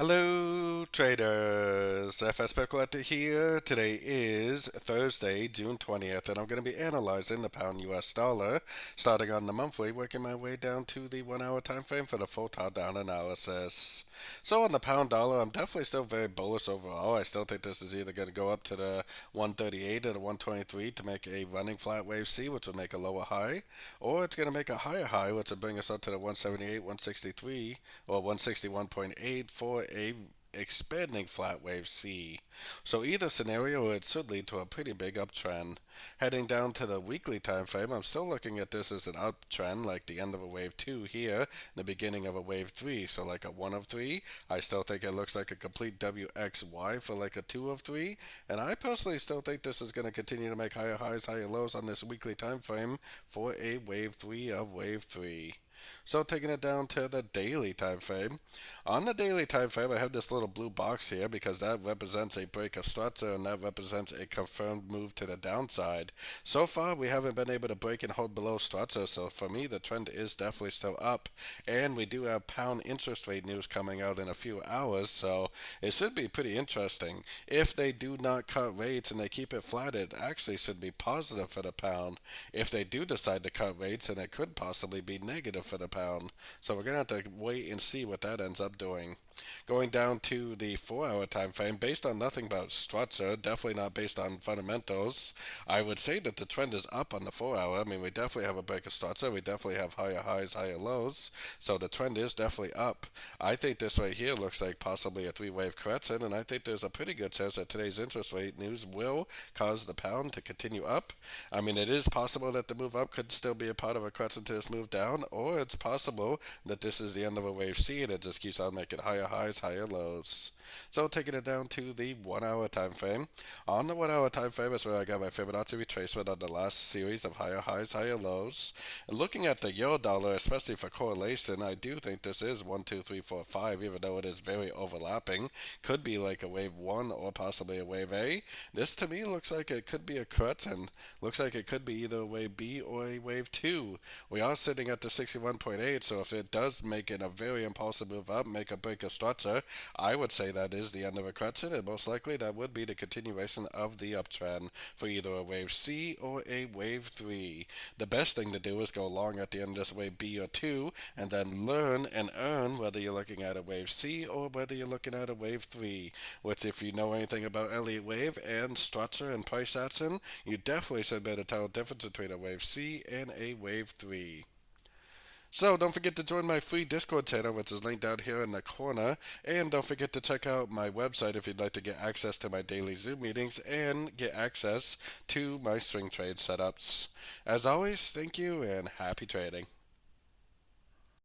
Hello, traders. FX Pip Collector here. Today is Thursday, June 20th, and I'm going to be analyzing the pound US dollar, starting on the monthly, working my way down to the 1 hour time frame for the full top down analysis. So, on the pound dollar, I'm definitely still very bullish overall. I still think this is either going to go up to the 138 or the 123 to make a running flat wave C, which will make a lower high, or it's going to make a higher high, which will bring us up to the 178, 163, or 161.8 for a expanding flat wave C. So either scenario, it should lead to a pretty big uptrend. Heading down to the weekly time frame, I'm still looking at this as an uptrend, like the end of a wave 2 here, the beginning of a wave 3. So like a 1 of 3. I still think it looks like a complete WXY for like a 2 of 3. And I personally still think this is going to continue to make higher highs, higher lows on this weekly time frame for a wave 3 of wave 3. So taking it down to the daily time frame. On the daily time frame, I have this little blue box here because that represents a break of structure and that represents a confirmed move to the downside. So far, we haven't been able to break and hold below structure, so for me, the trend is definitely still up. And we do have pound interest rate news coming out in a few hours, so it should be pretty interesting. If they do not cut rates and they keep it flat, it actually should be positive for the pound. If they do decide to cut rates, then it could possibly be negative for the pound. So we're going to have to wait and see what that ends up doing. Going down to the 4 hour time frame, based on nothing but structure, definitely not based on fundamentals, I would say that the trend is up on the 4 hour. I mean, we definitely have a break of structure. We definitely have higher highs, higher lows. So the trend is definitely up. I think this right here looks like possibly a three-wave correction, and I think there's a pretty good chance that today's interest rate news will cause the pound to continue up. I mean, it is possible that the move up could still be a part of a correction to this move down, or it's possible that this is the end of a wave C and it just keeps on making higher highs, higher lows. So taking it down to the 1 hour time frame. On the 1 hour time frame is where I got my Fibonacci retracement on the last series of higher highs, higher lows. And looking at the euro dollar, especially for correlation, I do think this is 1, 2, 3, 4, 5, even though it is very overlapping. Could be like a wave 1 or possibly a wave A. This to me looks like it could be a correction. Looks like it could be either a wave B or a wave 2. We are sitting at the 61.8, so if it does make it a very impulsive move up, make a break of structure, I would say that is the end of a correction, and most likely that would be the continuation of the uptrend for either a wave C or a wave 3. The best thing to do is go long at the end of this wave B or 2, and then learn and earn whether you're looking at a wave C or whether you're looking at a wave 3, which if you know anything about Elliot wave and structure and price action, you definitely should be able to tell the difference between a wave C and a wave 3. So don't forget to join my free Discord channel, which is linked down here in the corner. And don't forget to check out my website if you'd like to get access to my daily Zoom meetings and get access to my swing trade setups. As always, thank you and happy trading.